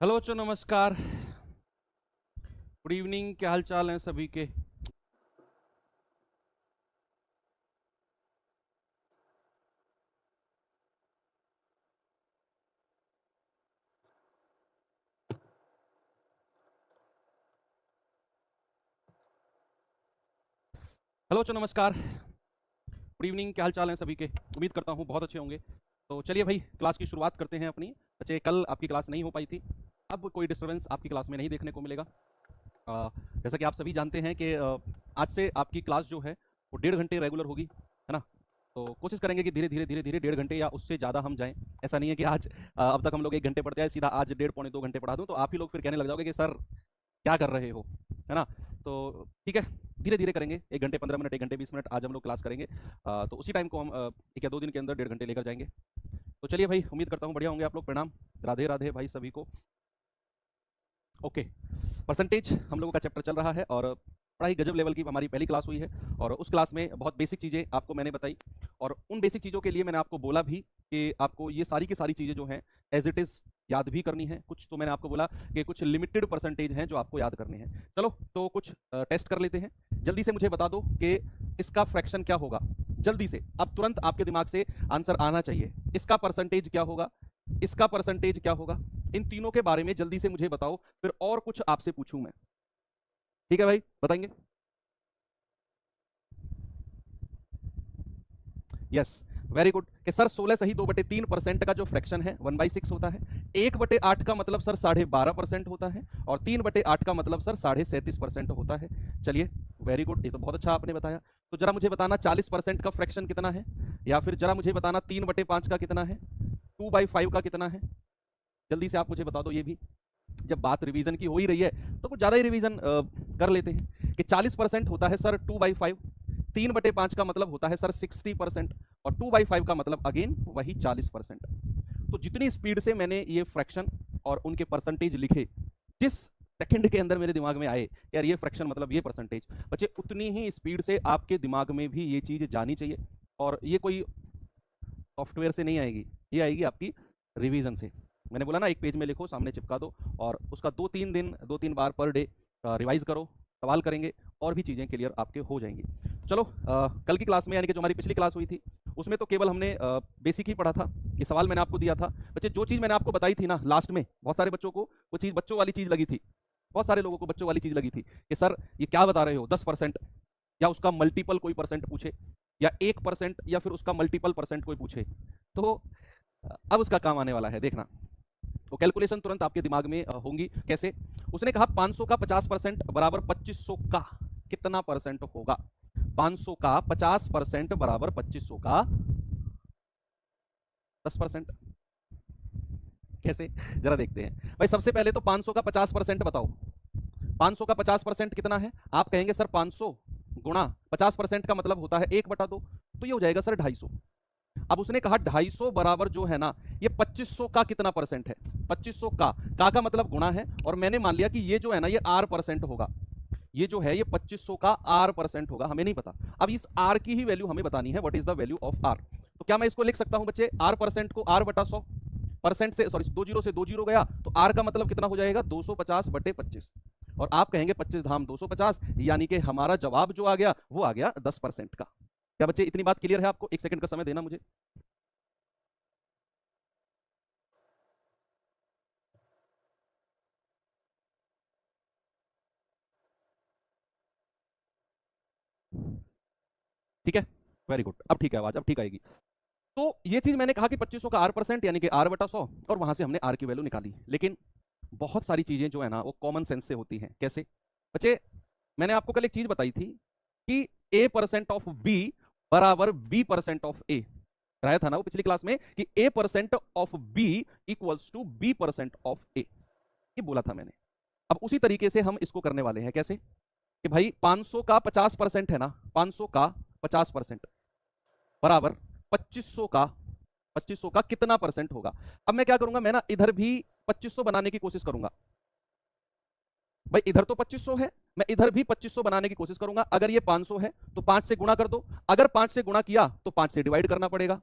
Hello बच्चों, नमस्कार। Good evening. क्या हाल चाल हैं सभी के? हेलो बच्चों, नमस्कार। Good evening. क्या हाल चाल हैं सभी के? उम्मीद करता हूँ बहुत अच्छे होंगे। तो चलिए भाई, क्लास की शुरुआत करते हैं अपनी। बच्चे, कल आपकी क्लास नहीं हो पाई थी, अब कोई डिस्टर्बेंस आपकी क्लास में नहीं देखने को मिलेगा। अ, जैसा कि आप सभी जानते हैं कि आज से आपकी क्लास जो है वो 1.5 घंटे रेगुलर होगी, है ना? तो कोशिश करेंगे कि धीरे धीरे धीरे धीरे 1.5 घंटे या उससे ज़्यादा हम जाएं। ऐसा नहीं है कि आज अब तक हम लोग 1 घंटे पढ़ते आए, सीधा आज 1.5 पौने 2 घंटे पढ़ा दूं, तो आप ही लोग फिर कहने लग जाओगे कि सर क्या कर रहे हो, है ना? तो ठीक है, धीरे धीरे करेंगे। 1 घंटे 15 मिनट, 1 घंटे 20 मिनट आज हम लोग क्लास करेंगे। तो उसी टाइम को हम 1 या 2 दिन के अंदर 1.5 घंटे लेकर जाएंगे। तो चलिए भाई, उम्मीद करता हूँ बढ़िया होंगे आप लोग। प्रणाम, राधे राधे भाई सभी को। ओके, परसेंटेज हम लोगों का चैप्टर चल रहा है और बड़ा ही गजब लेवल की हमारी पहली क्लास हुई है। और उस क्लास में बहुत बेसिक चीज़ें आपको मैंने बताई, और उन बेसिक चीज़ों के लिए मैंने आपको बोला भी कि आपको ये सारी की सारी चीज़ें जो हैं एज इट इज़ याद भी करनी है। कुछ तो मैंने आपको बोला कि कुछ लिमिटेड परसेंटेज हैं जो आपको याद करने हैं। चलो तो कुछ टेस्ट कर लेते हैं। जल्दी से मुझे बता दो कि इसका फ्रैक्शन क्या होगा। जल्दी से, अब तुरंत आपके दिमाग से आंसर आना चाहिए। इसका परसेंटेज क्या होगा, इसका परसेंटेज क्या होगा, इन तीनों के बारे में जल्दी से मुझे बताओ, फिर और कुछ आपसे पूछूं मैं। ठीक है भाई, बताएंगे? Yes, very good. कि सर 16 सही 2/3% का जो फ्रैक्शन है 1/6 होता है। 1/8 का मतलब सर 12.5% होता है, और 3/8 का मतलब सर 37.5% होता है। चलिए, वेरी गुड, ये तो बहुत अच्छा आपने बताया। तो जरा मुझे बताना 40% का फ्रैक्शन कितना है, या फिर जरा मुझे बताना 3/5 का कितना है, 2/5 का कितना है। जल्दी से आप मुझे बता दो ये भी। जब बात रिवीजन की हो ही रही है तो कुछ ज़्यादा ही रिवीजन कर लेते हैं कि 40% होता है सर 2/5, 3/5 का मतलब होता है सर 60%, और 2/5 का मतलब अगेन वही 40%। तो जितनी स्पीड से मैंने ये फ्रैक्शन और उनके परसेंटेज लिखे, जिस सेकंड के अंदर मेरे दिमाग में आए यार ये फ्रैक्शन मतलब ये परसेंटेज, बच्चे उतनी ही स्पीड से आपके दिमाग में भी ये चीज़ जानी चाहिए। और ये कोई सॉफ्टवेयर से नहीं आएगी, ये आएगी आपकी रिवीजन से। मैंने बोला ना, एक पेज में लिखो, सामने चिपका दो, और उसका 2-3 दिन 2-3 बार पर डे रिवाइज करो, सवाल करेंगे, और भी चीज़ें क्लियर आपके हो जाएंगी। चलो, कल की क्लास में यानी कि जो हमारी पिछली क्लास हुई थी उसमें तो केवल हमने बेसिक ही पढ़ा था। ये सवाल मैंने आपको दिया था बच्चे, जो चीज़ मैंने आपको बताई थी ना लास्ट में, बहुत सारे बच्चों को वो चीज़ बच्चों वाली चीज़ लगी थी। बहुत सारे लोगों को बच्चों वाली चीज़ लगी थी कि सर ये क्या बता रहे हो, 10%, या उसका मल्टीपल कोई परसेंट पूछे, या 1%, या फिर उसका मल्टीपल परसेंट कोई पूछे। तो अब उसका काम आने वाला है, देखना। तो कैलकुलेशन तुरंत आपके दिमाग में होंगी। कैसे? उसने कहा 500 का 50% बराबर 2500 का कितना परसेंट होगा। 500 का 50% बराबर 2500 का 10%। कैसे? जरा देखते हैं भाई। सबसे पहले तो 500 का 50% बताओ। 500 का 50% कितना है? आप कहेंगे सर 500 गुणा 50% का मतलब होता है 1/2, तो ये हो जाएगा सर 250। अब उसने कहा 250 बराबर जो है ना, ये 2500 का कितना परसेंट है। 2500 का मतलब गुणा है, और मैंने मान लिया कि ये जो है ना ये आर परसेंट होगा। ये जो है ये 2500 का आर परसेंट होगा, हमें नहीं पता। अब इस आर की ही वैल्यू हमें बतानी है, what is the value of R. तो क्या मैं इसको लिख सकता हूं बच्चे, आर परसेंट को आर बटा 100, परसेंट से सॉरी 2 जीरो से 2 जीरो गया, तो आर का मतलब कितना हो जाएगा 250/25। और आप कहेंगे 25 धाम 250, यानी कि हमारा जवाब जो आ गया वो आ गया 10% का। क्या बच्चे इतनी बात क्लियर है आपको? 1 सेकंड का समय देना मुझे। ठीक है, वेरी गुड। अब ठीक है आवाज, अब ठीक आएगी। तो ये चीज मैंने कहा कि 2500 का आर परसेंट यानी कि आर बटा 100, और वहां से हमने आर की वैल्यू निकाली। लेकिन बहुत सारी चीजें जो है ना वो कॉमन सेंस से होती हैं। कैसे बच्चे? मैंने आपको कल एक चीज बताई थी कि ए परसेंट ऑफ बी बराबर बी परसेंट ऑफ ए। कराया था ना वो पिछली क्लास में कि A percent of B equals to B percent of A, ये बोला था मैंने। अब उसी तरीके से हम इसको करने वाले हैं। कैसे? कि भाई 500 का 50% है ना, 500 का 50% बराबर 2500 का 2500 का कितना परसेंट होगा। अब मैं क्या करूंगा, मैं ना इधर भी 2500 बनाने की कोशिश करूंगा। भाई इधर तो 2500 है, मैं इधर भी 2500 बनाने की कोशिश करूंगा। अगर ये 500 है तो 5 से गुणा कर दो, अगर 5 से गुणा किया तो 5 से डिवाइड करना पड़ेगा।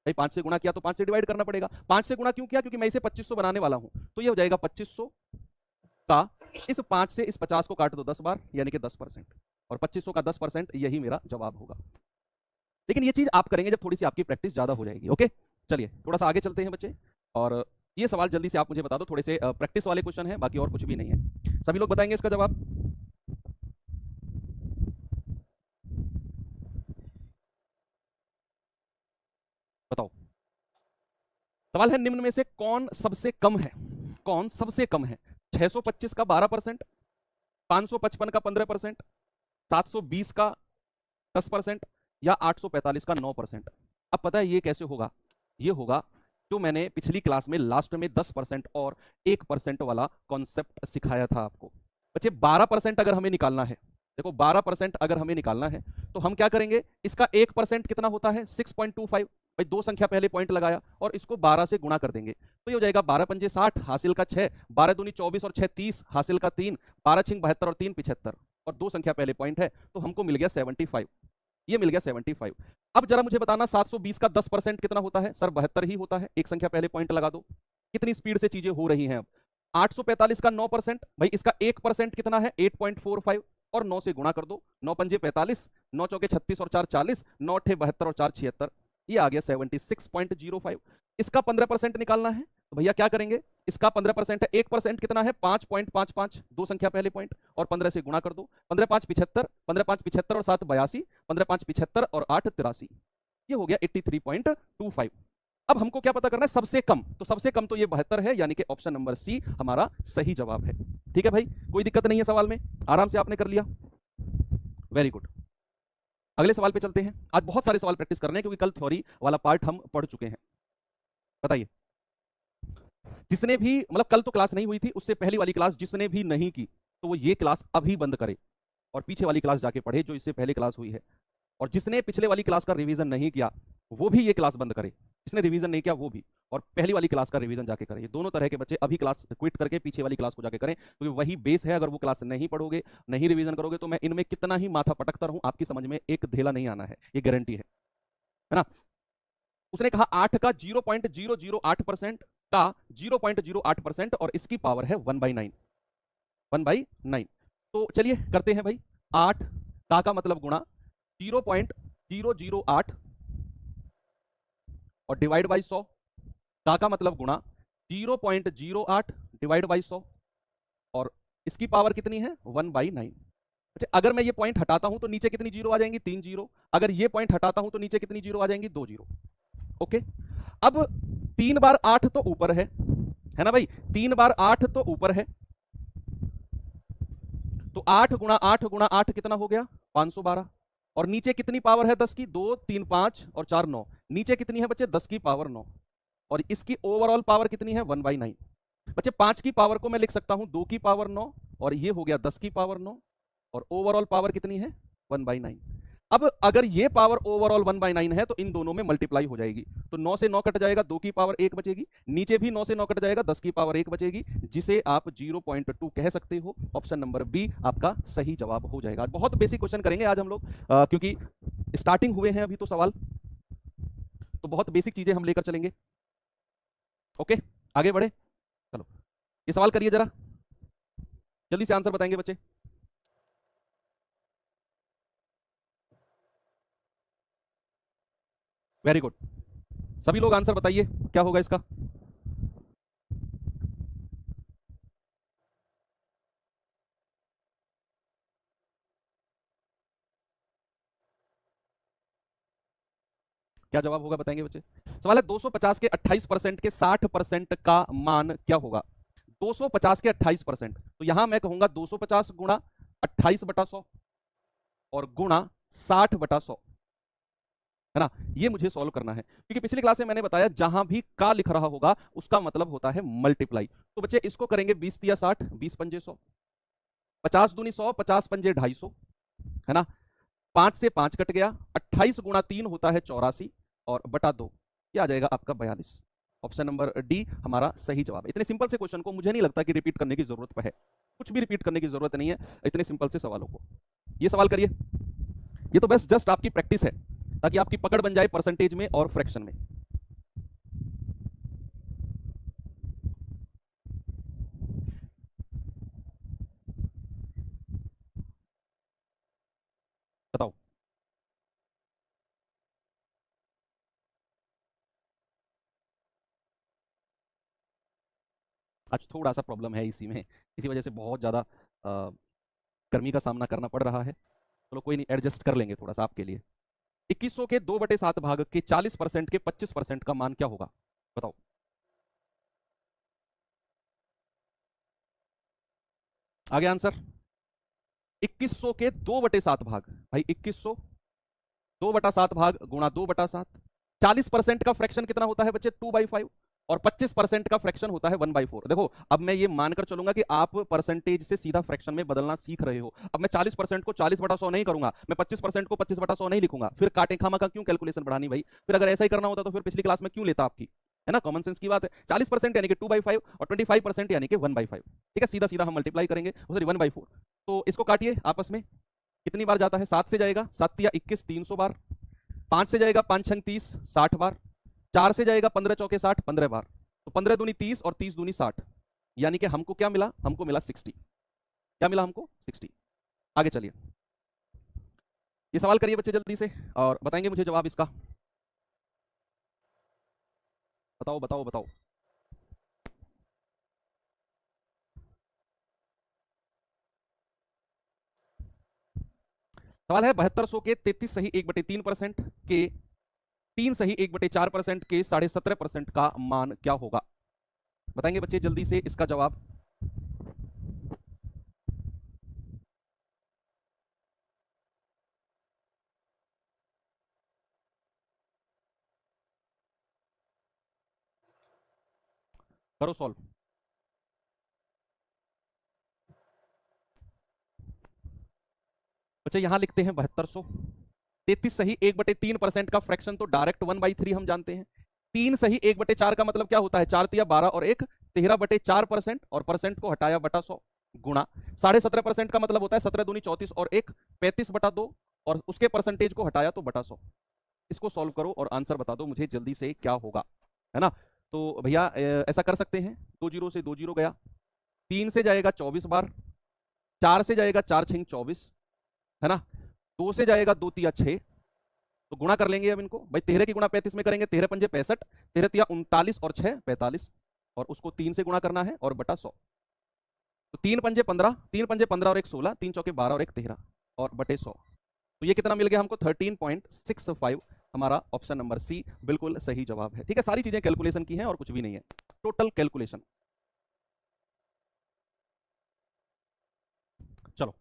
भाई 5 से गुणा किया तो 5 से डिवाइड करना पड़ेगा। 5 से गुणा क्यों किया? क्योंकि मैं इसे 2500 बनाने वाला हूं, तो ये हो जाएगा 2500 का इस 5 से इस 50 को काट दो 10 बार, यानी कि 10%, और 2500 का 10% यही मेरा जवाब होगा। लेकिन ये चीज आप करेंगे जब थोड़ी सी आपकी प्रैक्टिस ज्यादा हो जाएगी। ओके, चलिए थोड़ा सा आगे चलते हैं बच्चे, और ये सवाल जल्दी से आप मुझे बता दो, थोड़े से प्रैक्टिस वाले क्वेश्चन हैं, बाकी और कुछ भी नहीं है। सभी लोग बताएंगे इसका जवाब? बताओ। सवाल है निम्न में से कौन सबसे कम है? कौन सबसे कम है? 625 का 12%, 555 का 15%, 720 का 10%, या 845 का 9%। अब पता है ये कैसे होगा? ये होगा जो मैंने पिछली क्लास में लास्ट में 10% और 1% वाला कॉन्सेप्ट सिखाया था आपको। बच्चे 12% अगर हमें निकालना है, देखो 12% अगर हमें निकालना है तो हम क्या करेंगे? इसका 1% कितना होता है? 6.25। भाई दो संख्या पहले पॉइंट लगाया और इसको 12 से गुणा कर देंगे, तो ये हो जाएगा 12 पंजे 60, हासिल का 6, 12 दूनी 24 और 6 30, हासिल का 3, 12 छिंग 72 और 3 75, और दो संख्या पहले पॉइंट है, तो हमको मिल गया 75। ये मिल गया 75। अब जरा मुझे बताना 720 का 10% कितना होता है? सर 72 ही होता है, एक संख्या पहले पॉइंट लगा दो। कितनी स्पीड से चीजें हो रही हैं अब। 845 का 9%, भाई इसका 1% कितना है? 8.45, और 9 से गुणा कर दो, 9 पंजे 45, 9 चौके 36 और 4 40, 9 अठे 72 और 4 76, ये आ गया 76.05। इसका 15% निकालना है, तो भैया क्या करेंगे? इसका 15% है, 1% कितना है? 5.55, दो संख्या पहले पॉइंट, और 15 से गुणा कर दो, 15 5 75, 15 5 75 और 7 82, 15 5 75 और 8 83, ये हो गया 83.25। अब हमको क्या पता करना है? सबसे कम। तो सबसे कम तो ये 72 है, यानी कि ऑप्शन नंबर सी हमारा सही जवाब है। ठीक है भाई, कोई दिक्कत नहीं है सवाल में, आराम से आपने कर लिया, वेरी गुड। अगले सवाल पे चलते हैं। आज बहुत सारे सवाल प्रैक्टिस करने हैं क्योंकि कल थ्योरी वाला पार्ट हम पढ़ चुके हैं। बताइए, जिसने भी, मतलब कल तो क्लास नहीं हुई थी, उससे पहली वाली क्लास जिसने भी नहीं की तो वो ये क्लास अभी बंद करे और पीछे वाली क्लास जाके पढ़े जो इससे पहले क्लास हुई है। और जिसने पिछले वाली क्लास का रिवीजन नहीं किया वो भी ये क्लास बंद करे, जिसने रिवीजन नहीं किया वो भी, और पहली वाली क्लास का रिवीजन जाके करे। ये दोनों तरह के बच्चे अभी क्लास क्विट करके पीछे वाली क्लास को जाके करें, क्योंकि वही बेस है। अगर वो क्लास नहीं पढ़ोगे, नहीं रिवीजन करोगे, तो मैं इनमें कितना ही माथा पटकता रहूं, आपकी समझ में एक धेला नहीं आना है, ये गारंटी है ना। उसने कहा 8 का 0.008% का 0.08%, और इसकी पावर है 1/9, 1/9। तो चलिए करते हैं भाई। 8 का मतलब गुणा 0.008 और डिवाइड बाई 100, का मतलब गुणा 0.08 डिवाइड बाई 100, और इसकी पावर कितनी है? 1/9। अच्छा, अगर मैं ये पॉइंट हटाता हूं तो नीचे कितनी जीरो आ जाएंगी? 3 जीरो। अगर ये पॉइंट हटाता हूं तो नीचे कितनी जीरो आ जाएंगी? 2 जीरो। ओके, अब 3 बार 8 तो ऊपर है ना भाई, 3 बार 8 तो ऊपर है, तो 8 गुणा 8 गुणा 8 कितना हो गया? 512। और नीचे कितनी पावर है 10 की? 2 3 5 और 4 9। नीचे कितनी है बच्चे? 10 की पावर 9, और इसकी ओवरऑल पावर कितनी है? 1/9। बच्चे 5 की पावर को मैं लिख सकता हूं 2 की पावर 9, और ये हो गया 10 की पावर 9, और ओवरऑल पावर कितनी है? 1/9। अब अगर ये पावर ओवरऑल 1/9 है तो इन दोनों में मल्टीप्लाई हो जाएगी, तो 9 से 9 कट जाएगा, 2 की पावर 1 बचेगी, नीचे भी 9 से 9 कट जाएगा, 10 की पावर 1 बचेगी, जिसे आप 0.2 कह सकते हो। ऑप्शन नंबर बी आपका सही जवाब हो जाएगा। बहुत बेसिक क्वेश्चन करेंगे आज हम लोग, क्योंकि स्टार्टिंग हुए हैं अभी तो सवाल, तो बहुत बेसिक चीजें हम लेकर चलेंगे। ओके, आगे बढ़े, चलो ये सवाल करिए जरा, जल्दी से आंसर बताएंगे बच्चे। वेरी गुड, सभी लोग आंसर बताइए क्या होगा इसका। क्या जवाब होगा बताएंगे बच्चे। सवाल है 250 के 28% के 60% का मान क्या होगा? 250 के 28%, तो यहां मैं कहूंगा 250 गुणा 28/100 और गुणा 60/100, है ना। ये मुझे सॉल्व करना है, क्योंकि पिछली क्लास में मैंने बताया जहां भी का लिख रहा होगा उसका मतलब होता है मल्टीप्लाई। तो बच्चे इसको करेंगे 20 तिया 60, 20 पंजे 100, 50 दूनी 100, 50 पंजे 250, है ना। 5 से 5 कट गया, 28 गुणा 3 होता है 84, और बटा 2 ये आ जाएगा आपका 42। ऑप्शन नंबर डी हमारा सही जवाब है। इतने सिंपल से क्वेश्चन को मुझे नहीं लगता कि रिपीट करने की जरूरत है, कुछ भी रिपीट करने की जरूरत नहीं है इतने सिंपल से सवालों को। ये सवाल करिए, ये तो बस जस्ट आपकी प्रैक्टिस है ताकि आपकी पकड़ बन जाए परसेंटेज में और फ्रैक्शन में। आज थोड़ा सा प्रॉब्लम है इसी में, इसी वजह से बहुत ज़्यादा गर्मी का सामना करना पड़ रहा है। चलो कोई नहीं, एडजस्ट कर लेंगे थोड़ा सा आपके लिए। 2100 के 2/7 भाग के 40% के 25% का मान क्या होगा, बताओ। आगे आंसर। 2100 के 2/7 भाग, भाई 2100 2/7 भाग गुणा 2/7। 40% का फ्रैक्शन कितना होता है बच्चे, 2/5। और 25% का फ्रैक्शन होता है 1/4। देखो अब मैं ये मानकर चलूंगा कि आप परसेंटेज से सीधा फ्रैक्शन में बदलना सीख रहे हो। अब मैं 40% को 40/100 नहीं करूंगा, मैं 25% को 25/100 नहीं लिखूंगा, फिर काटे खामा का क्यों कैलकुलेशन बढ़ानी भाई। फिर अगर ऐसा ही करना होता तो फिर पिछली क्लास में क्यों लेता आपकी, है ना, कॉमन सेंस की बात है। 40% यानी कि 2/5 और 25% यानी कि 1/5। ठीक है, सीधा सीधा हम मल्टीप्लाई करेंगे, सॉरी 1/4। तो इसको काटिए आपस में, कितनी बार जाता है, 7 से जाएगा, 7 या 21 300 बार। 5 से जाएगा 5 छंग 30 60 बार। 4 से जाएगा 15 चौके 60 15 बार। तो 15 दूनी 30 और 30 दूनी 60, यानी कि हमको क्या मिला, हमको मिला 60। क्या मिला हमको, 60। आगे चलिए, ये सवाल करिए बच्चे जल्दी से और बताएंगे मुझे जवाब इसका। बताओ बताओ बताओ। सवाल है 7200 के 33 सही 1/3% के 3 सही 1/4% के 17.5% का मान क्या होगा, बताएंगे बच्चे जल्दी से इसका जवाब। करो सॉल्व। बच्चे यहां लिखते हैं 7200, 33 सही 1/3% का फ्रैक्शन तो डायरेक्ट 1/3 हम जानते हैं। 3 सही 1/4 का मतलब क्या होता है, 4 तिया 12 और एक 13/4%, और परसेंट को हटाया बटा 100 गुणा 17.5% का मतलब होता है 17 दूनी 34 और एक 35/2, और उसके परसेंटेज को हटाया तो बटा 100। इसको सॉल्व करो और आंसर बता दो मुझे जल्दी से क्या होगा, है ना। तो भैया ऐसा कर सकते हैं, 2 जीरो से 2 जीरो गया, 3 से जाएगा 24 बार, 4 से जाएगा 4 छिंग 24, है ना। 2 से जाएगा 2 तिया 6, तो गुणा कर लेंगे अब इनको भाई, 13 की गुणा 35 में करेंगे, 13 पंजे 65, 13 तिया 39 और 6 45, और उसको 3 से गुणा करना है और बटा 100। तो 3 पंजे 15, 3 पंजे 15 और एक 16, 3 चौके 12 और एक 13 और बटे 100। तो ये कितना मिल गया हमको, 13.65। हमारा ऑप्शन नंबर सी बिल्कुल सही जवाब है। ठीक है, सारी चीजें कैलकुलेशन की हैं और कुछ भी नहीं है, टोटल कैलकुलेशन। चलो,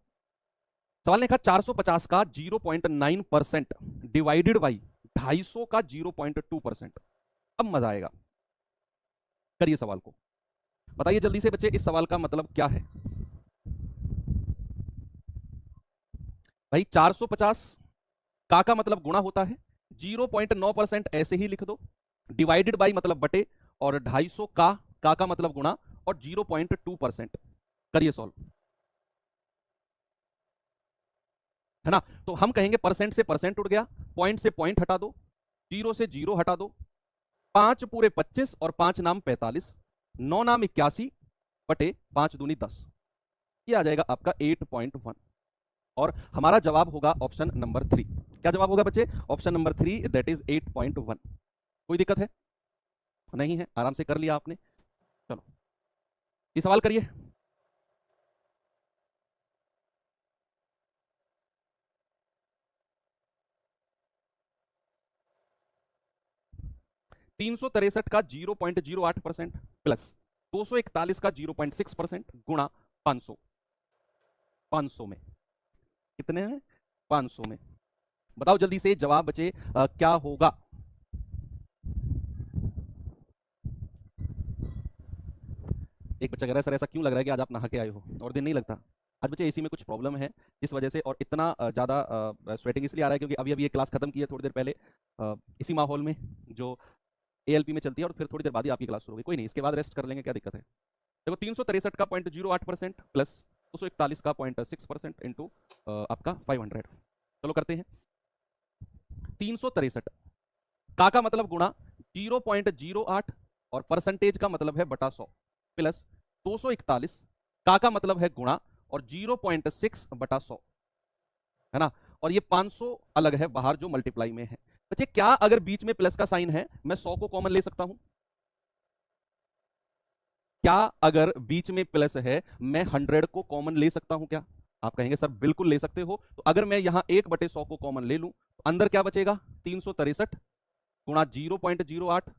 सवाल ने कहा 450 का 0.9% डिवाइडेड बाई 250 का 0.2%। अब मजा आएगा, करिए सवाल को, बताइए जल्दी से बच्चे इस सवाल का मतलब क्या है। भाई 450 का मतलब गुणा होता है, 0.9% ऐसे ही लिख दो, डिवाइडेड बाई मतलब बटे, और 250 का मतलब गुणा, और 0.2%। करिए सॉल्व, है ना। तो हम कहेंगे परसेंट से परसेंट उड़ गया, पॉइंट से पॉइंट हटा दो, जीरो से जीरो हटा दो, 5 पूरे 25 और 5 नाम 45, 9 नाम 81 बटे 5 दूनी 10। ये आ जाएगा आपका 8.1, और हमारा जवाब होगा ऑप्शन नंबर 3। क्या जवाब होगा बच्चे, ऑप्शन नंबर 3, दैट इज 8.1। कोई दिक्कत है, नहीं है, आराम से कर लिया आपने। चलो ये सवाल करिए। 363 का 0.08% प्लस 241 का 0.6% गुणा 500। 500 में कितने में, 500 में, बताओ जल्दी से जवाब बचे क्या होगा। एक बच्चा कह रहा है सर ऐसा क्यों लग रहा है कि आज आप नहा के आए हो, और दिन नहीं लगता। आज बच्चे एसी में कुछ प्रॉब्लम है इस वजह से, और इतना ज़्यादा स्वेटिंग इसलिए आ रहा है क्योंकि अभी अभी ये क्लास खत्म की है थोड़ी देर पहले, इसी माहौल में जो एएलपी में चलती है, और फिर थोड़ी देर बाद ही आपकी क्लास शुरू होगी। कोई नहीं, इसके बाद रेस्ट कर लेंगे, क्या दिक्कत है। देखो 363 का 0.08% प्लस 241 का 0.6% इंटू आपका 500। चलो करते हैं, 363 का मतलब गुणा 0.08, और परसेंटेज का मतलब है बटा 100, प्लस 241 का मतलब है गुणा, और 0.6 बटा 100, है ना। और ये 500 अलग है बाहर जो मल्टीप्लाई में है। बच्चे क्या अगर बीच में प्लस का साइन है मैं 100 को कॉमन ले सकता हूं, क्या अगर बीच में प्लस है मैं 100 को कॉमन ले सकता हूं क्या? आप कहेंगे सर बिल्कुल ले सकते हो। तो अगर मैं यहां 1/100 को कॉमन ले लूं तो अंदर क्या बचेगा? 363 गुणा 0.08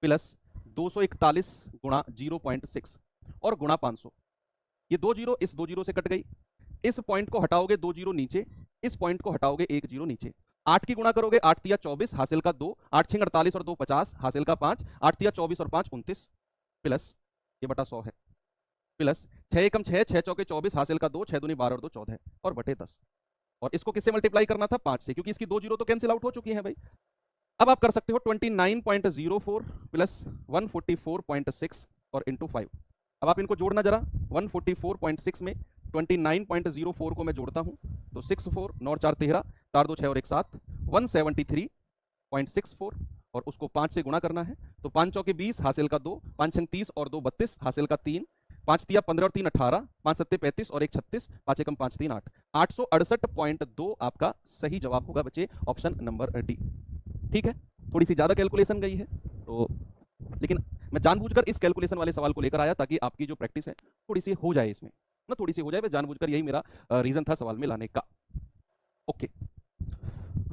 प्लस 241 गुणा 0.6 और गुणा 500। ये 2 जीरो इस 2 जीरो से कट गई। इस पॉइंट को हटाओगे 2 जीरो नीचे, इस पॉइंट को हटाओगे 1 जीरो नीचे। 8 की गुणा करोगे, 8 तिया 24 हासिल का 2, 8 6 48 और 2 50 हासिल का 5, 8 तिया 24 और 5 29 प्लस ये बटा 100 है, प्लस 6 एकम 6, 6 चौके 24 हासिल का 2, 6 दूनी 12 और 2 14 और बटे 10। और इसको किससे मल्टीप्लाई करना था? 5 से, क्योंकि इसकी 2 जीरो तो कैंसिल आउट हो चुकी है भाई। अब आप कर सकते हो 29.04 प्लस 144.6 और इंटू 5। अब आप इनको जोड़ना जरा। 144.6 में 29.04 को मैं जोड़ता हूं तो 64 9 4 13 4 2 6 और 1 7 173.64 और उसको 5 से गुणा करना है तो 5 चौके 20 हासिल का 2, 5 छंग 30 और 2 32 हासिल का 3, 5 तिया 15 और 3 18, 5 सत्ते 35 और 1 36, 5 एकम 5 3 8। 868.2 आपका सही जवाब होगा बच्चे, ऑप्शन नंबर डी। ठीक है, थोड़ी सी ज्यादा कैलकुलेशन गई है तो, लेकिन मैं जानबूझकर इस कैलकुलेशन वाले सवाल को लेकर आया ताकि आपकी जो प्रैक्टिस है थोड़ी सी हो जाए इसमें ना, थोड़ी सी हो जाए। मैं जानबूझकर, यही मेरा रीजन था सवाल में लाने का। ओके,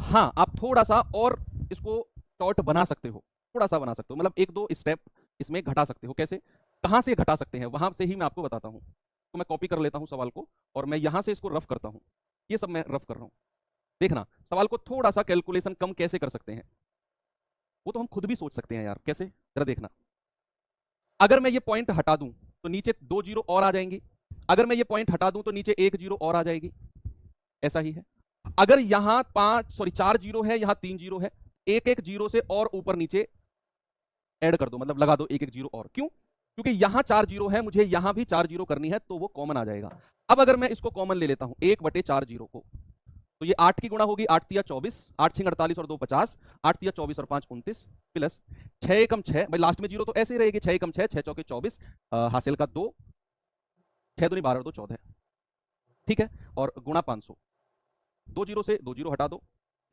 हाँ आप थोड़ा सा और इसको शॉर्ट बना सकते हो, थोड़ा सा बना सकते हो, मतलब 1-2 स्टेप इसमें घटा सकते हो। कैसे, कहां से घटा सकते हैं वहां से ही मैं आपको बताता हूं। तो मैं कॉपी कर लेता हूं सवाल को और मैं यहां से इसको रफ करता हूं। ये सब मैं रफ कर रहा हूं। देखना सवाल को थोड़ा सा कैलकुलेशन कम कैसे कर सकते हैं, वो तो हम खुद भी सोच सकते हैं यार। कैसे, जरा देखना। अगर मैं ये पॉइंट हटा दूं तो नीचे 2 जीरो और आ जाएंगी, अगर मैं ये पॉइंट हटा दूं तो नीचे 1 जीरो और आ जाएगी। ऐसा ही है। अगर यहां 4 जीरो है, यहां 3 जीरो है, एक एक जीरो से और ऊपर नीचे ऐड कर दो, मतलब लगा दो एक एक जीरो और। क्यों? क्योंकि यहां 4 जीरो है, मुझे यहां भी 4 जीरो करनी है तो वो कॉमन आ जाएगा। अब अगर मैं इसको कॉमन ले लेता हूं 1/4 जीरो को, तो ये 8 की गुणा होगी, 8 तिया 24, 8 6 48 और 2 50, 8 तिया 24 और 5 29 प्लस 6 एकम 6, भाई लास्ट में जीरो तो ऐसे ही रहेगी, 6 एकम 6, 6 चौके 24 हासिल का 2, 6 दूनी 12 और 2 14। ठीक है, और गुणा 500। 2 जीरो से 2 जीरो हटा दो,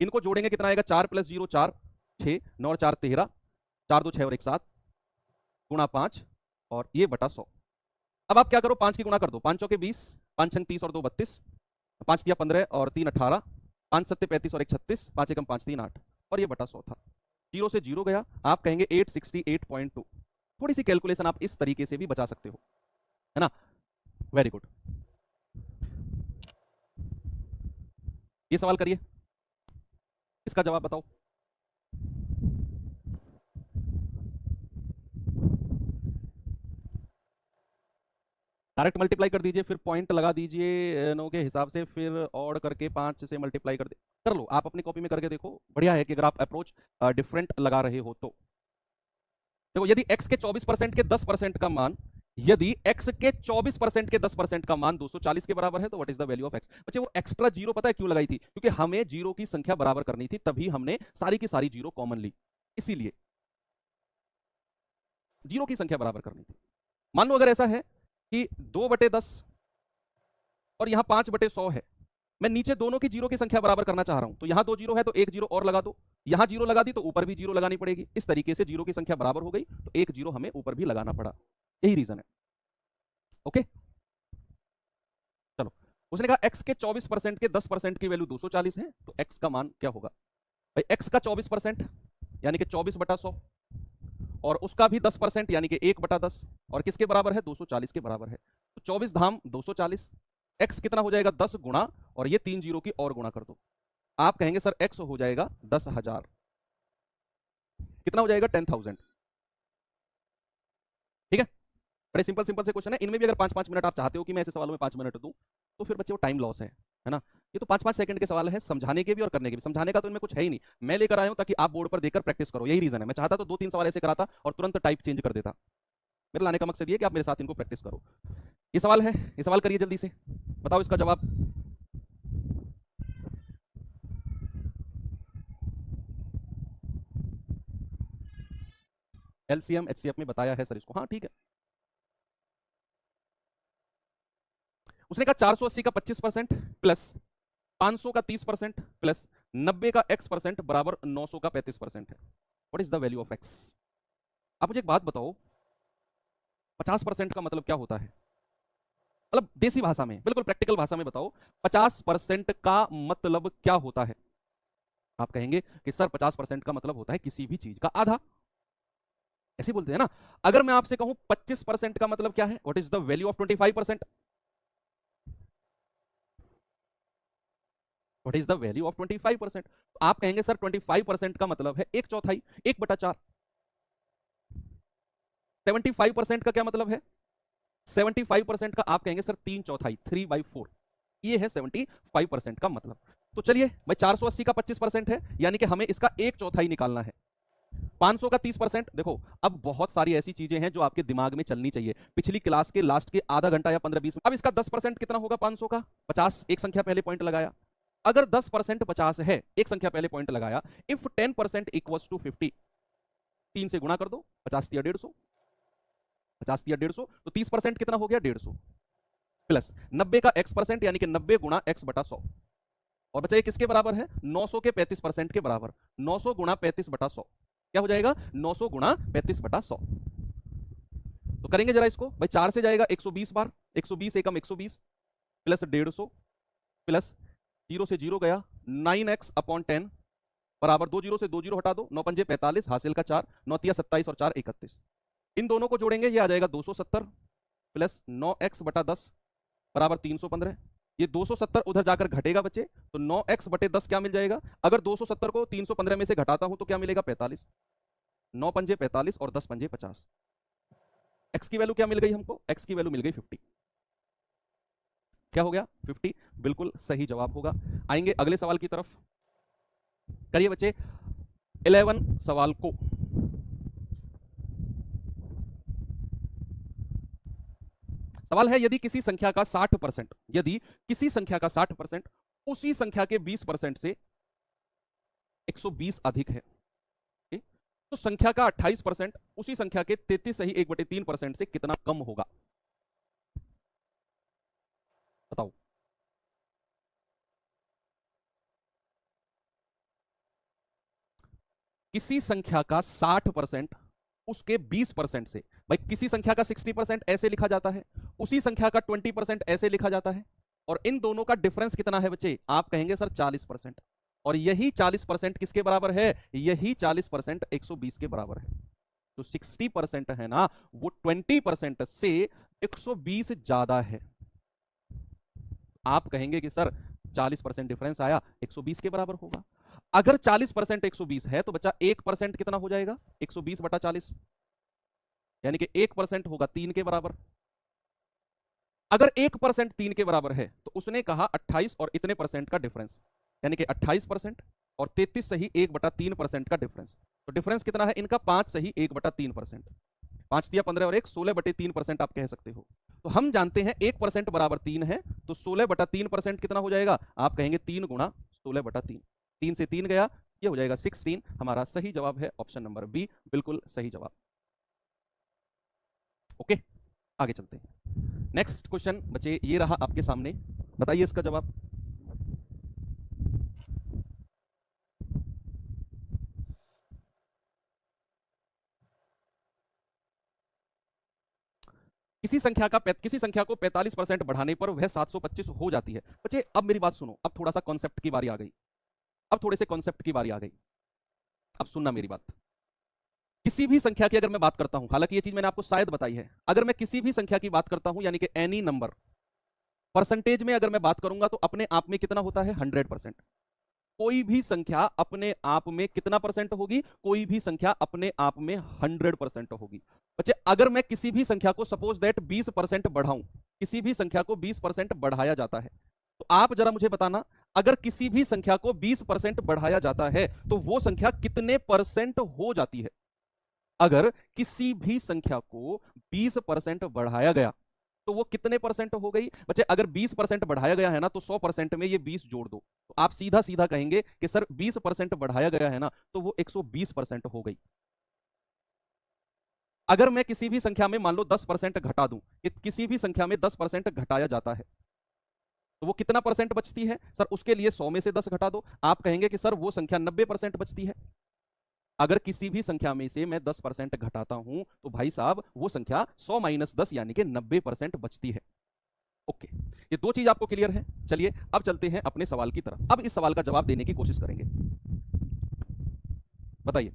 इनको जोड़ेंगे कितना आएगा? 4 प्लस 0 4, 6 9 और 4 13, 4 2 6 और 1 7 गुणा 5 और ये बटा 100। अब आप क्या करो, 5 की गुणा कर दो, 5 चौके 20, 5 छंग 30 और 2 32, 5 तिया 15 और 3 18, 5 सत्ते 35 और 1 36, 5 एकम 5 3 8 और ये बटा 100 था। जीरो से जीरो गया, आप कहेंगे 868.2। थोड़ी सी कैलकुलेशन आप इस तरीके से भी बचा सकते हो, है ना। Very good. ये सवाल करिए, इसका जवाब बताओ। डायरेक्ट मल्टीप्लाई कर दीजिए, फिर पॉइंट लगा दीजिए 9 के हिसाब से, फिर ऑड करके 5 से मल्टीप्लाई कर लो। आप अपनी कॉपी में करके देखो, बढ़िया है कि अगर आप अप्रोच डिफरेंट लगा रहे हो तो। देखो, यदि x के 24% के 10% का मान, यदि x के 24% के 10% का मान 240 के बराबर है तो what is the value of x? बच्चे वो एक्स्ट्रा जीरो पता है क्यों लगाई थी? क्योंकि हमें जीरो की संख्या बराबर करनी थी, तभी हमने सारी की सारी जीरो कॉमन ली, इसीलिए जीरो की संख्या बराबर करनी थी। मान लो अगर ऐसा है कि 2/10 और यहां 5/100 है, मैं नीचे दोनों की जीरो की संख्या बराबर करना चाह रहा हूं, तो यहां 2 जीरो है तो 1 जीरो और लगा दो, यहां जीरो लगा दी तो ऊपर भी जीरो लगानी पड़ेगी। इस तरीके से जीरो की संख्या बराबर हो गई तो 1 जीरो हमें ऊपर भी लगाना पड़ा, यही रीजन है। ओके, चलो। उसने कहा x के 24% के 10% की वैल्यू 240 है, तो x का मान क्या होगा? भाई x का 24% यानी कि 24/100 और उसका भी 10% यानी कि 1/10 और किसके बराबर है? 240 के बराबर है। तो 24 धाम 240, x कितना हो जाएगा? 10 गुणा और ये 3 जीरो की और गुणा कर दो। आप कहेंगे सर x हो जाएगा 10,000, कितना हो जाएगा? 10,000। ठीक है, बड़े सिंपल सिंपल से क्वेश्चन है। इनमें भी अगर 5-5 मिनट आप चाहते हो कि मैं ऐसे सवालों में 5 मिनट दूं तो फिर बच्चे वो टाइम लॉस है ना। ये तो 5-5 सेकंड के सवाल है, समझाने के भी और करने के भी। समझाने का तो इनमें कुछ है ही नहीं, मैं लेकर आया हूं ताकि आप बोर्ड पर देखकर प्रैक्टिस करो, यही रीजन है। मैं चाहता तो 2-3 सवाल ऐसे कराता और तुरंत टाइप चेंज कर देता। मेरे लाने का मकसद ये कि आप मेरे साथ इनको प्रैक्टिस करो। ये सवाल है, ये सवाल करिए जल्दी से, बताओ इसका जवाब। एलसीएम एचसीएफ में बताया है सर इसको, हाँ ठीक है। उसने कहा 480 का 25% प्लस 500 का 30% प्लस 90 का x% बराबर 900 का 35% है। What is the value of x? आप मुझे एक बात बताओ, 50% का मतलब क्या होता है? मतलब देसी भाषा में, बिल्कुल प्रैक्टिकल भाषा में बताओ, 50% का मतलब क्या होता है? आप कहेंगे कि सर 50% का मतलब होता है किसी भी चीज का आधा, ऐसे बोलते हैं ना। अगर मैं आपसे कहूं 25% का मतलब क्या है, what is the value of 25%? What is the value of 25%? आप कहेंगे सर 25% का मतलब है एक चौथाई, 1/4। 75% का क्या मतलब है? 75% का आप कहेंगे सर 3/4, 3/4। ये है 75% का मतलब। तो चलिए भाई, 480 का 25% है, यानी कि हमें इसका एक चौथाई निकालना है। 500 का 30%। देखो, अब बहुत सारी ऐसी चीजें हैं जो आपके दिमाग में चलनी चाहिए, पिछली क्लास के लास्ट के आधा घंटा या 15-20 मिनट। अब इसका 10% कितना होगा 500 का? 50, एक संख्या पहले पॉइंट लगाया। अगर 10% 50 है, एक संख्या पहले पॉइंट लगाया, इफ 10% इक्वल्स टू 50, 3 से गुणा कर दो, 50 दिया 150, 50 दिया 150, तो 30% कितना हो गया 150, प्लस 90 का x%, यानी कि 90 गुणा x बटा 100। और बचा ये किसके बराबर है? 900 के 35% के बराबर। 900 गुणा 35 बटा 100 क्या हो जाएगा? 900 गुणा 35 बटा 100। तो करेंगे जरा इसको भाई, 4 से जाएगा 120 बार, 120 एकम 120, प्लस 150, प्लस 0 से 0 गया, 9x अपॉन 10 बराबर, 2 जीरो से 2 जीरो हटा दो, 9 पंजे 45, हासिल का 4, 9 तिया 27 और 4 31। इन दोनों को जोड़ेंगे, ये आ जाएगा 270, प्लस 9x बटा 10 बराबर 315। ये 270 उधर जाकर घटेगा बच्चे, तो 9x बटे 10 क्या मिल जाएगा? अगर 270 को 315 में से घटाता हूं तो क्या मिलेगा? 45। 9 पंजे 45 और 10 पंजे 50। x की वैल्यू क्या मिल गई हमको? x की वैल्यू मिल गई 50। क्या हो गया? 50 बिल्कुल सही जवाब होगा। आएंगे अगले सवाल की तरफ। करिए बच्चे 11 सवाल को। सवाल है, यदि किसी संख्या का 60%, यदि किसी संख्या का 60% उसी संख्या के 20% से 120 अधिक है, तो संख्या का 28% उसी संख्या के 33 सही 1/3% से कितना कम होगा? बताओ। किसी संख्या का 60% उसके 20% से, भाई किसी संख्या का 60% ऐसे लिखा जाता है, उसी संख्या का 20% ऐसे लिखा जाता है, और इन दोनों का डिफरेंस कितना है बच्चे? आप कहेंगे सर 40%। और यही 40% किसके बराबर है? यही 40% 120 के बराबर है। तो 60% है ना, वो 20% से 120 ज्यादा है। आप कहेंगे कि सर 40% डिफरेंस आया, 120 के बराबर होगा। अगर 40% 120 है तो बच्चा 1% कितना हो जाएगा? 120 बटा 40, यानी कि 1% होगा 3 के बराबर। अगर 1% 3 के बराबर है तो उसने कहा 28 और इतने परसेंट का डिफरेंस, यानी कि 28% और 33 सही 1/3% का डिफरेंस। तो डिफरेंस कितना है इनका? 5 सही 1/3%। 5 दिया 15 और 1 16/3% आप कह सकते हो। तो हम जानते हैं 1% बराबर 3 है, तो 16/3% कितना हो जाएगा? आप कहेंगे 3 गुणा 16/3। 3 से 3 गया, ये हो जाएगा 16। हमारा सही जवाब है ऑप्शन नंबर बी, बिल्कुल सही जवाब। ओके, आगे चलते हैं। नेक्स्ट क्वेश्चन बच्चे ये रहा आपके सामने, बताइए इसका जवाब। किसी संख्या को 45% बढ़ाने पर वह 725 हो जाती है। बच्चे अब मेरी बात सुनो, अब थोड़ा सा कॉन्सेप्ट की बारी आ गई, अब थोड़े से कॉन्सेप्ट की बारी आ गई। अब सुनना मेरी बात। किसी भी संख्या की अगर मैं बात करता हूं, हालांकि ये चीज मैंने आपको शायद बताई है, अगर मैं किसी भी संख्या की बात करता हूं, यानी कि एनी नंबर, परसेंटेज में अगर मैं बात करूंगा तो अपने आप में कितना होता है? 100%। कोई भी संख्या अपने आप में कितना परसेंट होगी? कोई भी संख्या अपने आप में 100% होगी। बच्चे अगर मैं किसी भी संख्या को सपोज दैट 20% बढ़ाऊं, किसी भी संख्या को 20% बढ़ाया जाता है, तो आप जरा मुझे बताना, अगर किसी भी संख्या को 20% बढ़ाया जाता है तो वो संख्या कितने परसेंट हो जाती है? अगर किसी भी संख्या को 20% बढ़ाया गया तो वो कितने परसेंट हो गई? बच्चे अगर 20% बढ़ाया गया है ना, तो 100% में ये 20 जोड़ दो, तो आप सीधा सीधा कहेंगे कि सर 20% बढ़ाया गया है ना, तो वो 120% हो गई। अगर मैं किसी भी संख्या में मान लो 10% घटा दूं, कि किसी भी संख्या में 10% घटाया जाता है, तो वो कितना परसेंट बचती है? सर उसके लिए 100 में से 10 घटा दो, आप कहेंगे कि सर वो संख्या 90% बचती है। अगर किसी भी संख्या में से मैं 10% घटाता हूं तो भाई साहब वो संख्या 100 माइनस 10 यानी कि 90% बचती है। ओके, ये दो चीज आपको क्लियर है। चलिए अब चलते हैं अपने सवाल की तरफ। अब इस सवाल का जवाब देने की कोशिश करेंगे। बताइए।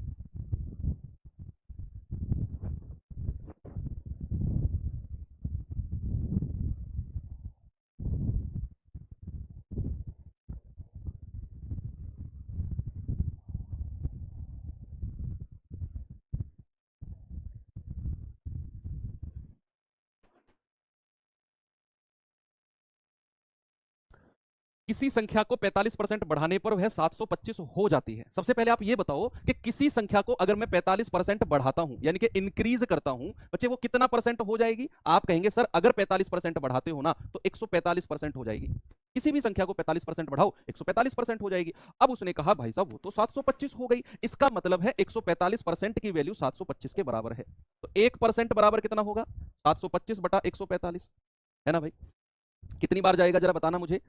किसी संख्या को 45% बढ़ाने पर वह 725 हो जाती है। सबसे पहले आप ये बताओ कि किसी संख्या को अगर मैं 45% बढ़ाता हूं यानी कि इंक्रीज करता हूं बच्चे वो कितना परसेंट हो जाएगी? आप कहेंगे सर अगर 45% बढ़ाते हो ना तो 145% हो जाएगी। किसी भी संख्या को 45% बढ़ाओ 145% हो जाएगी। अब उसने कहा भाई साहब वो तो 725 हो गई, इसका मतलब है 145% की वैल्यू 725 के बराबर है। तो 1% बराबर कितना होगा? 725 बटा 145, है ना भाई? कितनी बार जाएगा जरा बताना मुझे।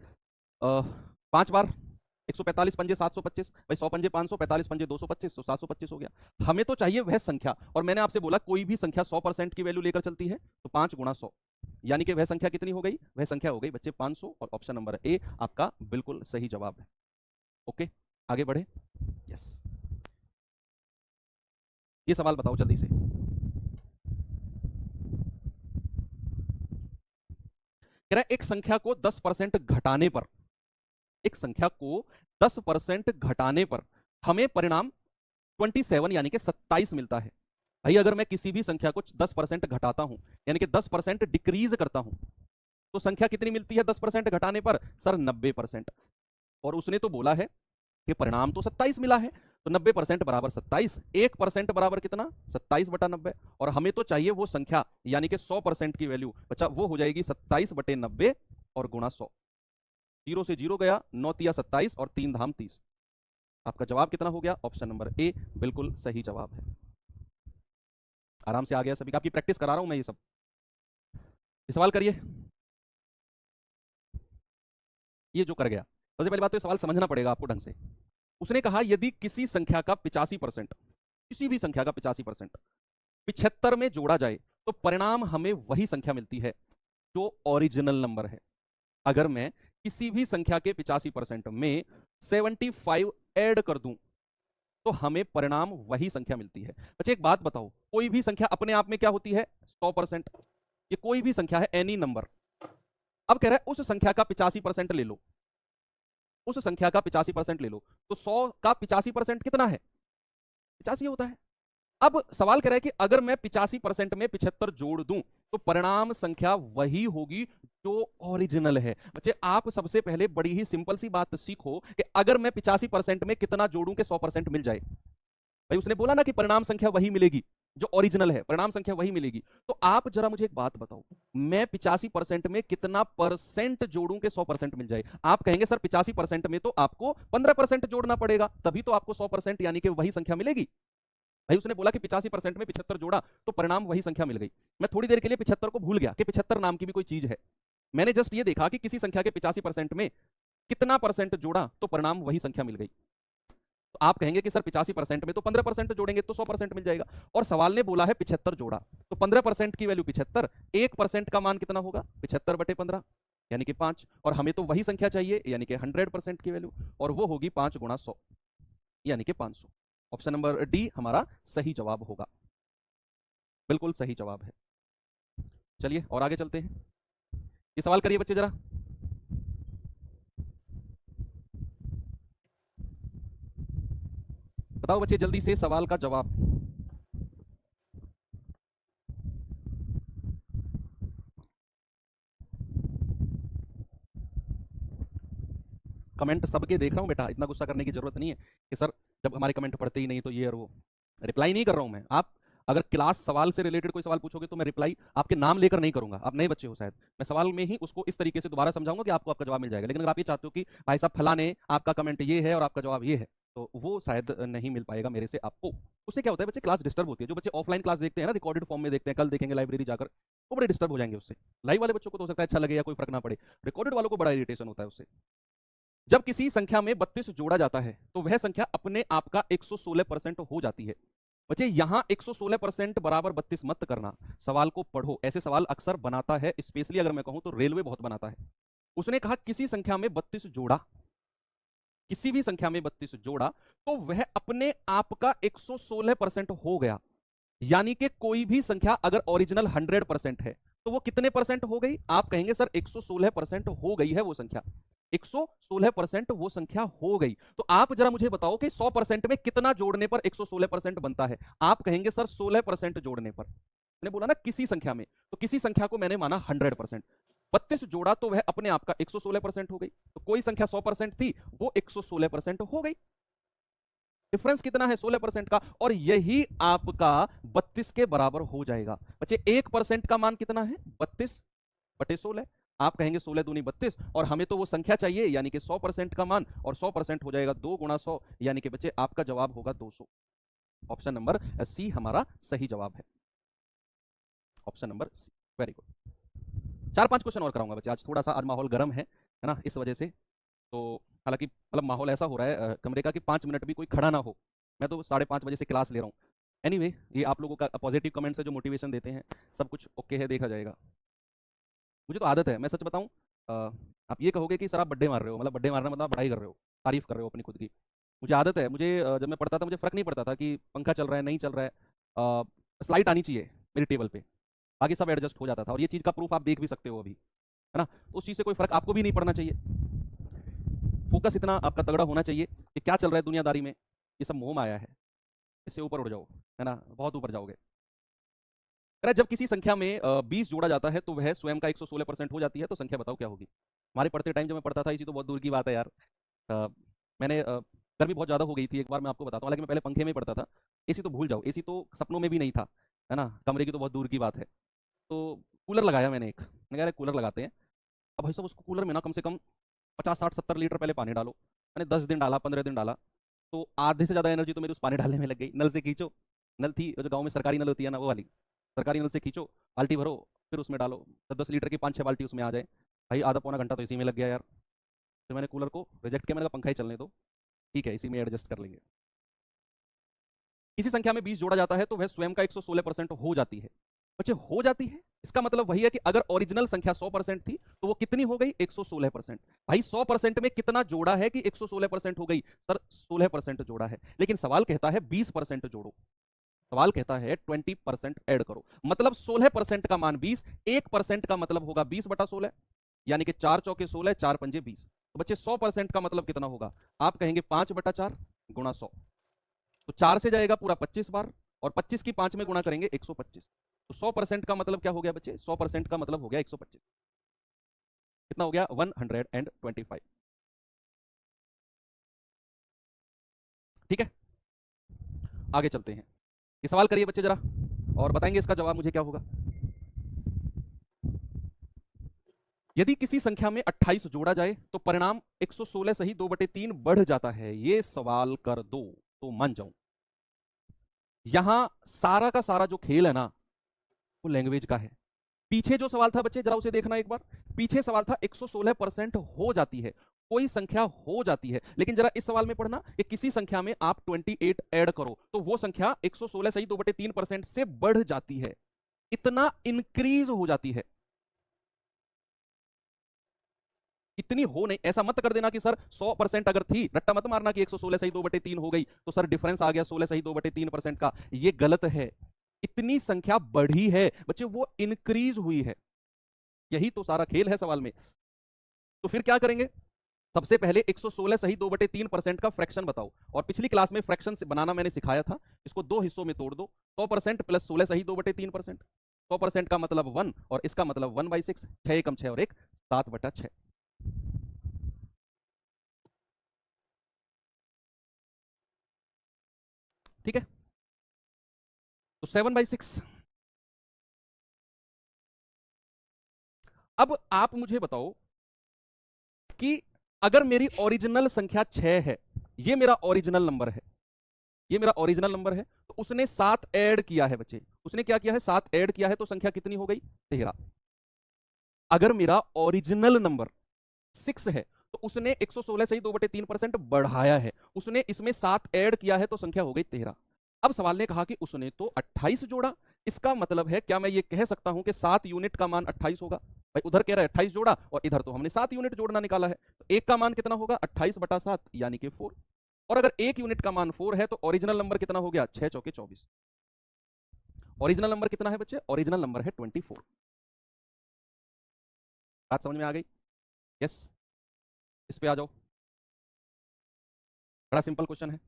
5 बार। 145 पंजे 725 भाई, 100 पंजे 500, 45 पंजे 225, तो 725 हो गया। हमें तो चाहिए वह संख्या, और मैंने आपसे बोला कोई भी संख्या 100% की वैल्यू लेकर चलती है तो 5 गुणा 100 यानी कि वह संख्या कितनी हो गई? वह संख्या हो गई बच्चे 500, और ऑप्शन नंबर ए आपका बिल्कुल सही जवाब है। ओके, आगे बढ़े। यस, ये सवाल बताओ जल्दी से। कह रहा है एक संख्या को 10% घटाने पर, एक संख्या को 10% घटाने पर हमें परिणाम 27 यानी कि 27 मिलता है। भाई अगर मैं किसी भी संख्या को 10% घटाता हूं यानी कि 10% डिक्रीज करता हूं तो संख्या कितनी मिलती है 10% घटाने पर? सर 90%। और उसने तो बोला है कि परिणाम तो 27 मिला है, तो 90% बराबर 27, 1% बराबर कितना? 27 बटा 90। और हमें तो चाहिए वो संख्या यानी कि 100% की वैल्यू, बच्चा वो हो जाएगी 27 बटे 90 और गुणा 100। 0 से 0 गया, 9 तिया 27 और 3 धाम 30। आपका जवाब कितना हो गया? ऑप्शन नंबर ए बिल्कुल सही जवाब है। आराम से आ गया सभी का, आपकी प्रैक्टिस करा रहा हूं मैं ये सब। ये सवाल करिए। ये जो कर गया, सबसे पहली बात तो ये सवाल समझना पड़ेगा आपको ढंग से। उसने कहा यदि किसी संख्या का 85%, किसी भी संख्या का 85% 75 में जोड़ा जाए तो परिणाम हमें वही संख्या मिलती है जो ओरिजिनल नंबर है। अगर मैं किसी भी संख्या के 85% में 75 ऐड कर दूं तो हमें परिणाम वही संख्या मिलती है। अच्छा एक बात बताओ, कोई भी संख्या अपने आप में क्या होती है? 100%। ये कोई भी संख्या है, एनी नंबर। अब कह रहा है उस संख्या का 85% ले लो, उस संख्या का 85% ले लो, तो 100 का 85% कितना है? 85 होता है। अब सवाल कह रहा है कि अगर मैं 85% में 75 जोड़ दूं तो परिणाम संख्या वही होगी जो ओरिजिनल है। बच्चे आप सबसे पहले बड़ी ही सिंपल सी बात सीखो कि अगर मैं 85% में कितना जोड़ूं कि 100% मिल जाए। भाई उसने बोला ना कि परिणाम संख्या वही मिलेगी जो ओरिजिनल है, परिणाम संख्या वही मिलेगी। तो आप जरा मुझे एक बात बताओ, मैं 85% में कितना परसेंट जोड़ूं कि 100% मिल जाए? आप कहेंगे सर 85% में तो आपको 15% जोड़ना पड़ेगा, तभी तो आपको 100% यानी कि वही संख्या मिलेगी। भाई उसने बोला कि 85% में 75 जोड़ा तो परिणाम वही संख्या मिल गई। मैं थोड़ी देर के लिए 75 को भूल गया कि 75 नाम की भी कोई चीज है। मैंने जस्ट ये देखा कि किसी संख्या के 85% में कितना परसेंट जोड़ा तो परिणाम वही संख्या मिल गई। तो आप कहेंगे कि सर 85% में तो 15% जोड़ेंगे तो 100% मिल जाएगा, और सवाल ने बोला है 75 जोड़ा, तो 15% की वैल्यू 75, 1% का मान कितना होगा? 75 बटे 15 यानी कि 5, और हमें तो वही संख्या चाहिए यानी कि 100% की वैल्यू, और वो होगी 5 गुणा 100 यानी कि 500। ऑप्शन नंबर डी हमारा सही जवाब होगा, बिल्कुल सही जवाब है। चलिए और आगे चलते हैं। ये सवाल करिए बच्चे जरा। बताओ बच्चे जल्दी से सवाल का जवाब। कमेंट सबके देख रहा हूं बेटा, इतना गुस्सा करने की जरूरत नहीं है कि सर जब हमारे कमेंट पढ़ते ही नहीं तो ये और वो। रिप्लाई नहीं कर रहा हूं मैं। आप अगर क्लास सवाल से रिलेटेड कोई सवाल पूछोगे तो मैं रिप्लाई आपके नाम लेकर नहीं करूंगा, आप नए बच्चे हो शायद, मैं सवाल में ही उसको इस तरीके से दोबारा समझाऊंगा कि आपको आपका जवाब मिल जाएगा। लेकिन अगर आप ये चाहते हो कि भाई साहब फला ने आपका कमेंट ये है और आपका जवाब ये है, तो वो शायद नहीं मिल पाएगा मेरे से आपको। उससे क्या होता है बच्चे, क्लास डिस्टर्ब होती है। जो बच्चे ऑफलाइन क्लास देखते हैं ना, रिकॉर्डेड फॉर्म में देखते हैं, कल देखेंगे लाइब्रेरी जाकर, वो बड़े डिस्टर्ब हो जाएंगे उससे। लाइव वाले बच्चों को तो हो सकता है अच्छा लगे या कोई फर्क ना पड़े, रिकॉर्डेड वालों को बड़ा इरिटेशन होता है उससे। जब किसी संख्या में 32 जोड़ा जाता है तो वह संख्या अपने आप का 116% हो जाती है। बच्चे यहां 116% बराबर 32 मत करना, सवाल को पढ़ो। ऐसे सवाल अक्सर बनाता है, स्पेशली अगर मैं कहूं तो रेलवे बहुत बनाता है। उसने कहा किसी संख्या में 32 जोड़ा, किसी भी संख्या में 32 जोड़ा तो वह अपने आप का 116% हो गया। यानी कि कोई भी संख्या अगर ओरिजिनल 100% है तो वो कितने परसेंट हो गई? आप कहेंगे सर 116% हो गई है वो संख्या, 116% वो संख्या हो गई। तो आप जरा मुझे बताओ कि 100% में कितना जोड़ने पर 116% बनता है? आप कहेंगे सर 16% जोड़ने पर। मैंने बोला ना किसी संख्या में, तो किसी संख्या को मैंने माना 100%, 32 जोड़ा तो वह अपने आप का 116% हो गई। तो कोई संख्या 100% थी, वो 116% हो गई। डिफरेंस कितना है? 16% का, और यही आपका 32 के बराबर हो जाएगा। बच्चे 1% का मान कितना है? 32/16। आप कहेंगे 16 दूनी 32, और हमें तो वो संख्या चाहिए यानी कि 100% का मान, और 100% हो जाएगा 2 गुणा 100, यानी कि बच्चे आपका जवाब होगा 200। ऑप्शन नंबर सी हमारा सही जवाब है। Option number C, very good. 4-5 question और कराऊंगा बच्चे, आज थोड़ा सा आज माहौल गर्म है ना, इस वजह से। तो हालांकि मतलब माहौल ऐसा हो रहा है कमरे का कि 5 मिनट भी कोई खड़ा ना हो। मैं तो 5:30 बजे से क्लास ले रहा हूँ। एनीवे, ये आप लोगों का पॉजिटिव कमेंट्स है जो मोटिवेशन देते हैं, सब कुछ ओके है, देखा जाएगा। मुझे तो आदत है, मैं सच बताऊं, आप ये कहोगे कि सर आप बड्डे मार रहे हो, मतलब बड्डे मारना मतलब आप बड़ाई कर रहे हो, तारीफ कर रहे हो अपनी खुद की। मुझे आदत है, मुझे जब मैं पढ़ता था मुझे फर्क नहीं पड़ता था कि पंखा चल रहा है नहीं चल रहा है, स्लाइट आनी चाहिए मेरी टेबल पे, बाकी सब एडजस्ट हो जाता था। और ये चीज़ का प्रूफ आप देख भी सकते हो अभी, है ना। तो उस चीज़ से कोई फर्क आपको भी नहीं पड़ना चाहिए। फोकस इतना आपका तगड़ा होना चाहिए कि क्या चल रहा है दुनियादारी में, ये सब मोह माया है, इससे ऊपर उड़ जाओ, है ना, बहुत ऊपर जाओगे। जब किसी संख्या में 20 जोड़ा जाता है तो वह स्वयं का 116% हो जाती है, तो संख्या बताओ क्या होगी? हमारे पढ़ते टाइम जब मैं पढ़ता था, इसी तो बहुत दूर की बात है यार। अ, मैंने गर्मी बहुत ज़्यादा हो गई थी एक बार, मैं आपको बताता हूँ, हालांकि मैं पहले पंखे में ही पढ़ता था। एसी तो भूल जाओ, एसी तो सपनों में भी नहीं था, है ना, कमरे की तो बहुत दूर की बात है। तो कूलर लगाया मैंने एक, मैंने कहा कूलर लगाते हैं। अब भाई साहब उसको कूलर में ना कम से कम 50-60-70 लीटर पहले पानी डालो। मैंने 10 दिन डाला, 15 दिन डाला, तो आधे से ज़्यादा एनर्जी तो मेरी उस पानी डालने में लग गई। नल से खींचो, नल थी जो गाँव में सरकारी नल होती है ना, वो वाली सरकारी नल से खींचो, बाल्टी भरो, फिर उसमें डालो, 10-10 लीटर की 5-6 बाल्टी उसमें आ जाए। भाई आधा पौना घंटा तो इसी में लग गया यार। फिर मैंने कूलर को रिजेक्ट किया, मैंने कहा पंखा ही चलने दो, ठीक है इसी में एडजस्ट कर लेंगे। किसी संख्या में 20 जोड़ा जाता है तो वह स्वयं का 116% हो जाती है। बच्चे हो जाती है, इसका मतलब वही है कि अगर ओरिजिनल संख्या 100% थी तो वो कितनी हो गई? 116%। भाई 100% में कितना जोड़ा है कि 116% हो गई? सर 16% जोड़ा है, लेकिन सवाल कहता है 20% जोड़ो, सवाल कहता है 20% ऐड करो। मतलब 16% का मान 20, 1% का मतलब होगा 20/16, यानी कि 4 चौके 16, 4 पंजे 20। तो बच्चे 100% का मतलब कितना होगा? आप कहेंगे 5/4 गुणा 100, तो 4 से जाएगा पूरा 25 बार, और 25 की 5 में गुणा करेंगे 125। तो 100% का मतलब क्या हो गया बच्चे? 100% का मतलब हो गया 125। कितना हो गया? 125। ठीक है, आगे चलते हैं। ये सवाल करिए बच्चे जरा, और बताएंगे इसका जवाब मुझे क्या होगा। यदि किसी संख्या में 28 जोड़ा जाए तो परिणाम 116 सही 2/3 बढ़ जाता है, ये सवाल कर दो तो मान जाऊं। यहां सारा का सारा जो खेल है ना, वो लैंग्वेज का है। पीछे जो सवाल था बच्चे जरा उसे देखना एक बार। पीछे सवाल था 116% हो जाती है, कोई संख्या हो जाती है, लेकिन जरा इस सवाल में पढ़ना कि किसी संख्या में आप 28 ऐड करो तो वो संख्या 116 सही 2/3% से बढ़ जाती है, इतना इंक्रीज हो जाती है। इतनी हो नहीं, ऐसा मत कर देना कि सर 100% अगर थी, रट्टा मत मारना कि 116 सही 2/3 हो गई तो सर डिफरेंस आ गया 16 सही 2/3% का, ये गलत है। इतनी संख्या बढ़ी है बच्चे, वो इंक्रीज हुई है, यही तो सारा खेल है सवाल में। तो फिर क्या करेंगे? सबसे पहले 116 सही 2/3% का फ्रैक्शन बताओ, और पिछली क्लास में फ्रैक्शन से बनाना मैंने सिखाया था। इसको दो हिस्सों में तोड़ दो, 100% प्लस 16 सही 2/3%। 100% का मतलब 1 और इसका मतलब 1/6, 6 एकम 6 और 1 7/6। ठीक है, तो 7/6। अब आप मुझे बताओ कि अगर मेरी ओरिजिनल संख्या 6 है, ये मेरा ओरिजिनल नंबर है, ये मेरा ओरिजिनल नंबर है, तो उसने 7 ऐड किया है बच्चे, उसने क्या किया है? 7 ऐड किया है, तो संख्या कितनी हो गई? 13। अगर मेरा ओरिजिनल नंबर 6 है तो उसने 116 से ही 2/3% बढ़ाया है, उसने इसमें 7 ऐड किया है, तो संख्या हो गई 13। अब सवाल ने कहा कि उसने तो 28 जोड़ा, इसका मतलब है क्या मैं ये कह सकता हूं कि 7 यूनिट का मान 28 होगा? भाई उधर कह रहा है 28 जोड़ा और इधर तो हमने 7 यूनिट जोड़ना निकाला है, तो एक का मान कितना होगा? 28/7 यानी कि 4। और अगर एक यूनिट का मान 4 है तो ओरिजिनल नंबर कितना हो गया? 6 चौके 24। ओरिजिनल नंबर कितना है बच्चे? ओरिजिनल नंबर है 24। बात समझ में आ गई? यस। इस पे आ जाओ, बड़ा सिंपल क्वेश्चन है।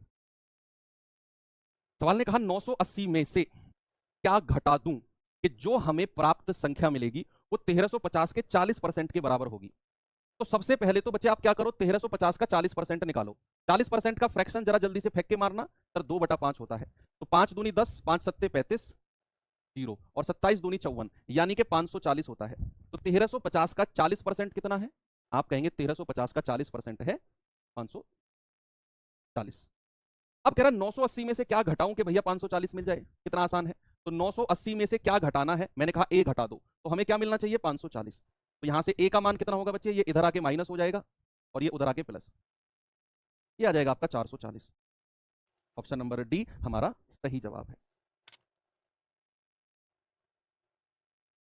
सवाल ने कहा 980 में से क्या घटा दूं कि जो हमें प्राप्त संख्या मिलेगी वो 1350 के 40% के बराबर होगी। तो सबसे पहले तो बच्चे आप क्या करो, 1350 का 40% निकालो। 40% का फ्रैक्शन जरा जल्दी से फेंक के मारना, सर 2/5 होता है। तो 5 दूनी 10, 5 सत्ते 35, 0 और 27 दूनी 54, यानी कि 540 होता है। तो 1350 का 40% कितना है? आप कहेंगे 1350 का 40% है 540। अब कह रहा 980 में से क्या घटाऊं कि भैया 540 मिल जाए? कितना आसान है। तो 980 में से क्या घटाना है? मैंने कहा ए घटा दो, तो हमें क्या मिलना चाहिए? 540। तो यहां से ए का मान कितना होगा बच्चे? ये इधर आके माइनस हो जाएगा और ये उधर आके प्लस, ये आ जाएगा आपका 440। ऑप्शन नंबर डी हमारा सही जवाब है।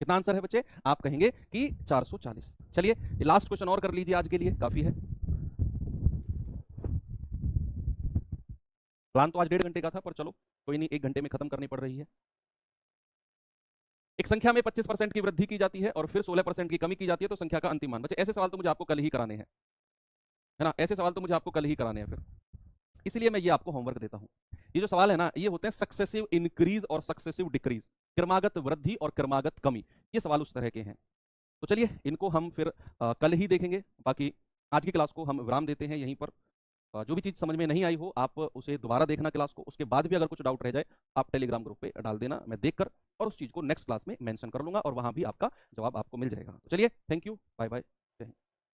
कितना आंसर है बच्चे? आप कहेंगे कि 440। चलिए लास्ट क्वेश्चन और कर लीजिए, आज के लिए काफी है। प्लान तो आज 1.5 घंटे का था, पर चलो कोई नहीं, 1 घंटे में खत्म करनी पड़ रही है। एक संख्या में 25% की वृद्धि की जाती है और फिर 16% की कमी की जाती है, तो संख्या का अंतिम मान। बच्चे ऐसे सवाल तो मुझे आपको कल ही कराने हैं, है ना? ऐसे सवाल तो मुझे आपको कल ही कराने हैं फिर, इसलिए मैं ये आपको होमवर्क देता हूं। ये जो सवाल है ना, ये होते हैं सक्सेसिव इंक्रीज और सक्सेसिव डिक्रीज, क्रमागत वृद्धि और क्रमागत कमी, ये सवाल उस तरह के हैं। तो चलिए इनको हम फिर कल ही देखेंगे। बाकी आज की क्लास को हम विराम देते हैं यहीं पर। जो भी चीज़ समझ में नहीं आई हो आप उसे दोबारा देखना क्लास को, उसके बाद भी अगर कुछ डाउट रह जाए आप टेलीग्राम ग्रुप पे डाल देना, मैं देखकर और उस चीज़ को नेक्स्ट क्लास में मेंशन कर लूंगा और वहां भी आपका जवाब आपको मिल जाएगा। तो चलिए, थैंक यू, बाय बाय।